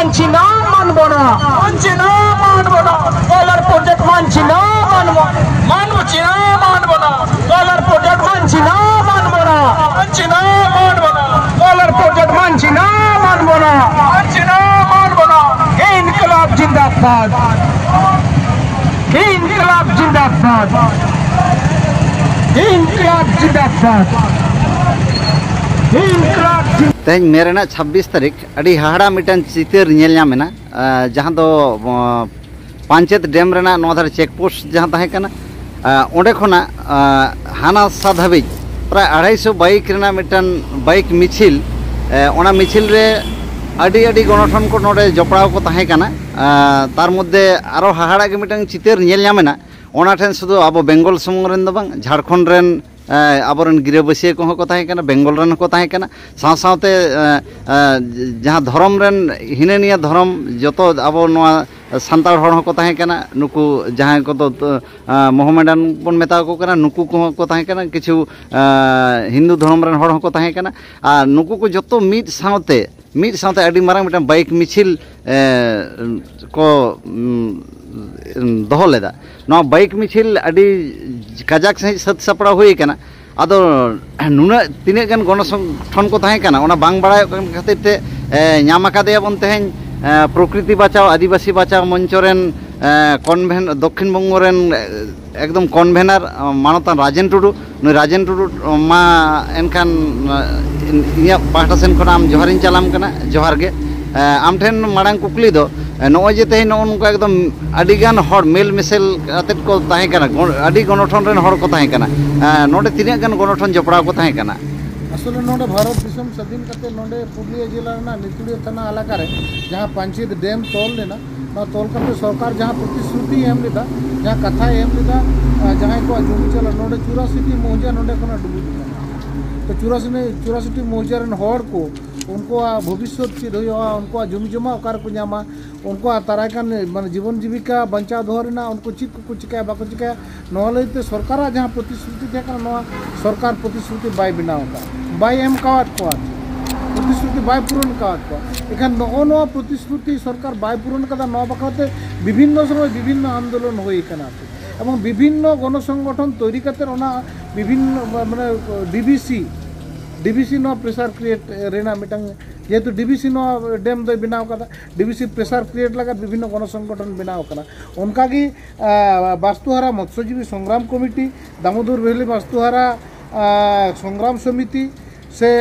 মানছি না, মানব না, মানছি না, মানব না। সোলার প্রজেক্ট মানছি না, মানব, মানছি না, মানব না। সোলার প্রজেক্ট মানছি না, মানব না, মানছি না, মানব না। সোলার প্রজেক্ট মানছি না, মানব না, মানছি না, মানব না। ইনকলাব জিন্দাবাদ, ইনকলাব জিন্দাবাদ, इनकलाब जिंदाबाद, इनकलाब। तेज मेरेना 26 तारीख अड़ी हाड़ा मिटन चितर नेलना जहाँ दो पंचायत डैम रेना नोधार चेकपोस्ट जहाँ तहे कना ओंडे खोना हाना सात हाबिज प्राय 250 बाइक रेना मिटन बाइक मिছিল ओना मिছিল रे अड़ी अड़ी गणठन को नोडे जपड़ाव को तहे कना तार मध्य आरो हाड़ा के मिटन चितर नेलना ओना ठेन शुधु अब बेंगल सुमुंग रेन दो बांग झारखंड रेन आबरन गिराबसिया को को ताहे कना बेंगल रेन को ताहे कना साव सावते जहाँ धर्म रेन हिनेनिया धर्म जतो अब नोआ सान्ताड़ हड़ को ताहे कना नुकु जहाँ को तो मोहम्मदान बन मेता को कना नुकु को ताहे कना किछु हिंदू धर्म रेन हड़ को ताहे कना आ नुकु को जतो मीट सावते अड़ी मारांग मिटन बाइक मिছিল को दहो लेदा नवा बाइक मिছিল अड़ी काजाक सही सत सपड़ा हुई कना आदो नुना तिने गन गणसंगठन को ताहे कना ओना बांग बाड़ाय खातिर ते ᱧᱟᱢ आकादेया बन तेहें प्रकृति बचाओ आदिवासी बचाओ मंचरेन कन्भेन दक्षिण बंगोरेन एकदम कन्भेनर मानतान राजेन टुडू नुई राजेन टुडू मा एनखान इया पाहटा सेन खन आम जोहारिन चालाम कना जोहार गे आम ठेन माड़ांग कुकली दो नॉय जे तेहें नोनका एकदम अडिगान हड़ मेल मिसेल आतेत को ताहे कना अडी गणठन रेन हड़ को ताहे कना नोडे तिनाग गान गणठन जपड़ा को ताहे कना असले नोडे भारत दिसम स्वाधीन करते नोडे पुरलिया जिला ना नितुड़िया थाना इलाका रे जहाँ पंचायत डैम तोल लेना ना तोल करते सरकार जहाँ प्रतिश्रुति एम लेदा जहाँ कथा एम लेदा जहाँ को जुमी चला नोडे 84 मौजा नोडे कोना डुबुज तो 84 मौजा रेन हड़ को उनको भविष्य चीज हुआ उनको जुमी जमा ओकार को नामा उनको ताराकान मान जीवन जीविका बंचा दोहरना उनको चीज को चिकाया बाको चिकाया नोलेते सरकार जहाँ प्रतिश्रुति थे सरकार प्रतिश्रुति बाय बनाव का बाय एम कावत को प्रतिश्रुति बाय पूरण कावत को एखान नो प्रतिश्रुति सरकार बाय पूरण कदा न बाकाते विभिन्न समय विभिन्न आंदोलन हुई कना एवं विभिन्न गणसंगठन तैरी करते विभिन्न माने डीबीसी नो प्रेसार क्रिएट रेना मिटंग जेहेतु डीबीसी नो डैम दो बनाव कदा डीबीसी प्रेसार क्रिएट लगा विभिन्न गणसंगठन बनाव कना उनका की वास्तुहारा मत्स्यजीवी संग्राम कमिटी दामोदर वैली वास्तुहारा संग्राम समिति से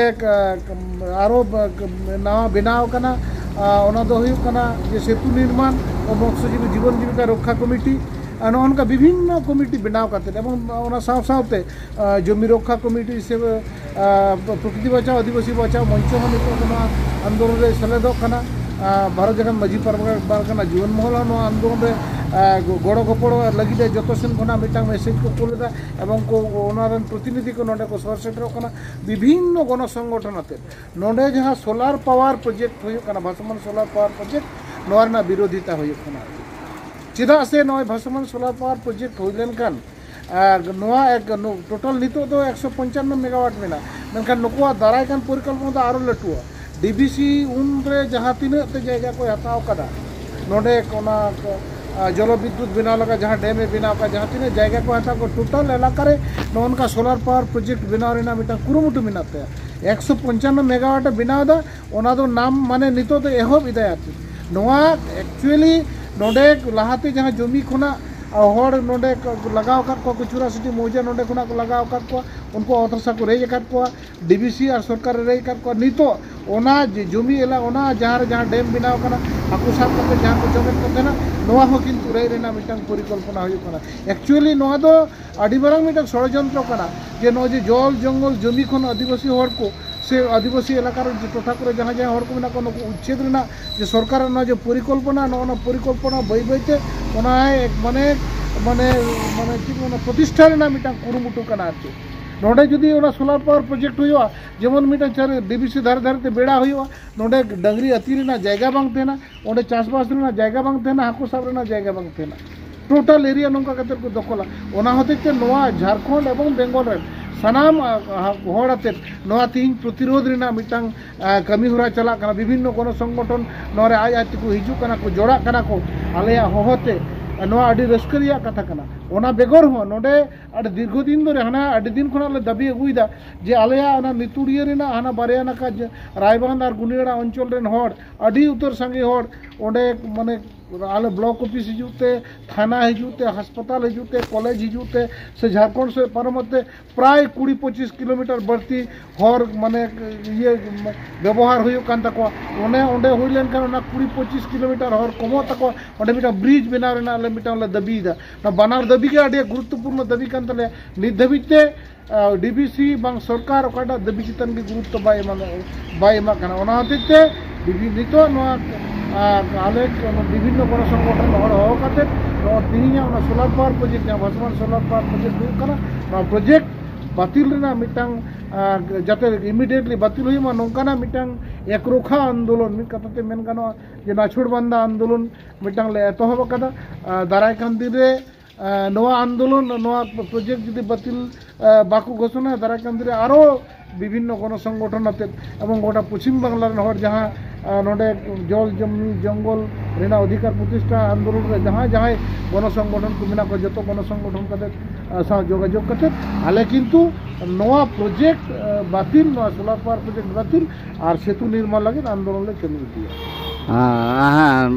आरो नवा बनाव कना ओना दो हुयु कना जे सेतु निर्माण और मत्स्यजीवी जीवन जीविका रक्षा कमिटी नौका विभिन्न कमिटी बनाव करते सावते जमी रक्षा कमिटी से प्रकृति बचाओ आदिवासी बचाओ मंच आंदोलन सेलेदो भारत जगह माजी पारगना जीवन महल आंदोलन गड़ गपड़ लगे जो सेन खना मिटांग मेसेज को कुलेदा एवं को प्रतिनिधि को नोडे को सर सेटर विभिन्न गणसंगठन आते नोडे जहाँ सोलार पावर प्रोजेक्ट होना भाषमान सोलार पावर प्रोजेक्ट नोना विरोधिता होना चेदा से नय भाषमान सोलार पावर प्रोजेक्ट हो लेनखान एक टोटल नितो दो 155 मेगावाट मेना मेनखान नुकुआ दाराय कान परिकल्पना दो आरो लटुआ डीबीसी उन रे जहाँ तीन जायगा को हताव कदा नोडे कोना जल विद्युत बनाव लगा जहाँ डैम बनाव का जहाँ तीन जायगा को हताव को टोटल इलाका रे नोनका सोलार पावर प्रोजेक्ट बनाव रेना मिटा कुरुमुटु मेनाते 155 मेगावाट बनाव दा ओना दो नाम माने नितो दो एहोब इदायाति नोआ एक्चुअली नोडे लहाते जहाँ जमी खुना हड़ नोडे लगाव कर को 84 मौजा नोडे खुना को लगाव कर को उनको अथसा को रेज कर को डीबीसी और सरकार रेज कर को नितो ओना जमी एला ओना जहाँ डैम बनाव कना हाकु साब करते जहाँ को जमेन करते ना नोआ हो किंतु रे रेना मिटांग परिकल्पना हुई कना एक्चुअली नोआ दो आडी मारांग मिटांग षड़यंत्र कना जे नो जे जल जंगल जमी खन आदिवासी हड़ को से आदिवासी इलाकार टोठा को जहाँ जहाँ हड़ को मेना को उच्छेद रेना जे सरकार ना जो परिकल्पना ना परिकल्पना बै बैते ओना एक माने माने माने कि माने प्रतिष्ठा रेना मिटांग कुरुमुटु कना आरती नोडे जुदी ओना सोलार पावर प्रोजेक्ट हुआ जेमन मिटांग चार डीबीसी धारे धारे बेड़ा हुआ नोडे डंगरी अति रेना जायगा बांग तेना ओंडे चासबास रेना जायगा बांग तेना हाकु साब रेना जायगा बांग तेना टोटल एरिया नौका को दखला ओना होते नोआ झारखंड एवं बेंगल सानाम होड़ाते नोआ तीन प्रतिरोध रेना मिटांग कमी हुरा चला कना विभिन्न गण संगठन नोरे आज आज को हिजू कना को जोड़ा कना को आलेया होहोते नोआ अडी रस्करिया कथा कना ओना बेगर हो नोडे अड दीर्घ दिन धरे हाना अडी दिन खना दाबी अगुइदा जे आलेया ओना नितुड़िया रेना हाना बारेया नाका रायबांध और गुनियाड़ा अंचल रेन होड़ अडी उतर संगे होड़ ओंडे माने आले ब्लॉक ऑफिस हिजूते थाना हिजूते अस्पताल हिजूते कॉलेज हिजूते से झारखंड से पारमते प्राय 20-25 किलोमीटर बढ़ती हर माने ये व्यवहार हुई कान तको ओने ओंडे हुई लेन कान ना 20-25 किलोमीटर हर कमो तको ओंडे मिटा ब्रिज बना रेना ले मिटा ले दबी दा ना बनार दबी के आडे गुरुत्वपूर्ण दबी कान तले नित दबिते डीबीसी बांग सरकार ओकाडा दबी चितन के गुरुत्व बाय मा काना ओना हतेते नितो नोआ आले विभिन्न गण संगठन होते तीन सोलार पावर प्रोजेक्ट वर्तमान सोलार पावर प्रोजेक्ट होना प्रोजेक्ट बातिल मिटांग जाते इमिडिएटली बातिल हुई नौकाना मिटांग एकरोखा आंदोलन मिट कथाते मेन गानो जे नाछुड़ बांधा आंदोलन मिटांग ले एतहब कदा दाराय कान दिन रे नोआ आंदोलन नोआ प्रोजेक्ट जुदी बातिल बाकु घोषणा दाराय कान दिन रे आरो विभिन्न गण संगठन आते एवं गोटा पश्चिम बांगलार हर जहाँ नोडे जल जमी जंगल रेना अधिकार प्रतिष्ठा आंदोलन रे जहाँ जहाँ गण संगठन को मेना को जतो गण संगठन कते सा जोगाजोग कते आले किंतु नोआ प्रोजेक्ट बातिल नोआ सोलार पावर प्रोजेक्ट बातिल और सेतु निर्माण लगे आंदोलन ले चलू दिया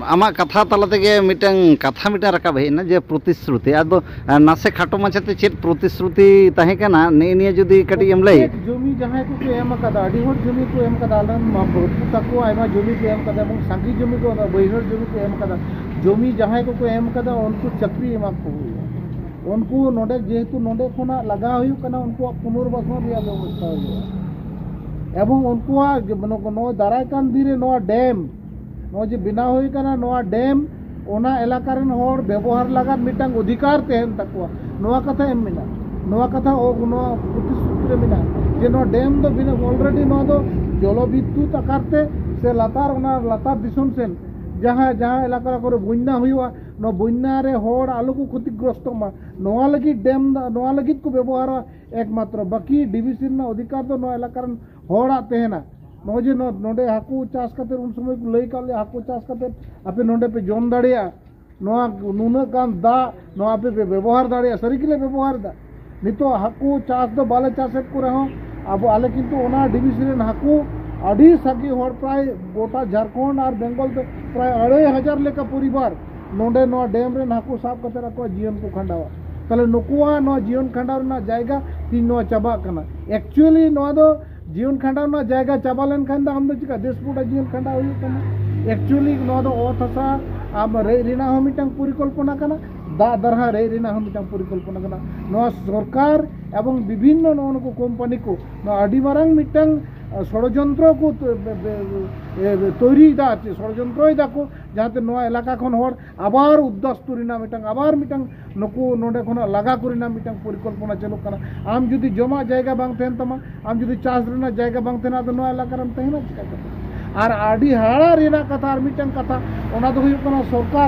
आमा कथा तलाते मिटन कथा मिटा रकाब हेना जे प्रतिश्रुति आदो नासे खाटो माछाते चेत प्रतिश्रुति ताहे काना ने निये जुदी कटी एम लई जमी जहां को एम कदा अडी होर जमी को एम कदा आलन बहुत तको आयमा जमी को एम कदा এবং सांगी जमी को बहिर जमी को एम कदा जमी जहां को एम कदा उनको चक्री एमा को उनको नोडे जेहेतु नोडे खोना लगा हुई कना उनको पुनर्वासन रिया व्यवस्था हुई एवं उनको नो दाराय कान दिरे नो डैम नो जे बिना हुई कना नो डैम ओना एलाकारन होर व्यवहार लगा मिटांग अधिकार तेहन तकवा नोआ कथा एम मिना नोआ कथा ओ नो प्रतिश्रुति रे मिना जे नो डैम दो बिना ऑलरेडी नो दो जल विद्युत आकारते से लातार ओना लातार दिसम सेन जहाँ जहाँ एलाका करे बन्या हुआ नो बन्या रे होड़ आलू को क्षतिग्रस्त मा नोआ लगी डैम नोआ लगी को व्यवहार एकमात्र बाकी डीवीसी ना अधिकार दो नो एलाकारन होड़ा तेहना नोजे नोडे हाकू चाष करते उन समय को लई काले हाकू चाष करते आपे नोडे पे जम दाड़िया नोआ नुना कान दा नोआ पे व्यवहार दाड़िया सरिकिले व्यवहार दा नितो हाकू चाष दो बाले चाष को रहो अब आले किंतु ओना डीवीसी रेन हाकू अड़ी सगी होड़ प्राय गोटा झारखंड और बेंगल पे प्राय 2,500 लेका परिवार नोडे नोआ डैम रेन हाकू साफ करते रखो जीवन को खंडावा तले नुकुआ नोआ जीवन खंडाव ना जायगा तीन नोआ चबा कना एक्चुअली नोआ दो जीवन खंडाव ना जायगा चबा लेन खंडा हम चिका देशपुटा जीवन खंडा हुई कना एक्चुअली नो दो ओत हसा आम रे रिना हम मिटांग परिकल्पना कना दा दरहा रे रिना हम मिटांग परिकल्पना कना नो सरकार एवं विभिन्न नो को कंपनी को नो आडी मारांग मिटांग षड़यंत्र को तैरी दा षड़यंत्र दा को जहाते नो एलाका खन होर आबार उद्दस्तु रिना मिटांग आबार मिटांग नको नोडे खन लगा करिना मिटांग परिकल्पना चलो कना आम जुदी जमा जायगा बांग तेन तमा आम जुदी चाष रेना जायगा बांग तेना तो नो एलाका रम तेना चिका और आडी हाड़ा रेना कथा और मिटांग कथा ओना दो हुई कना सरकार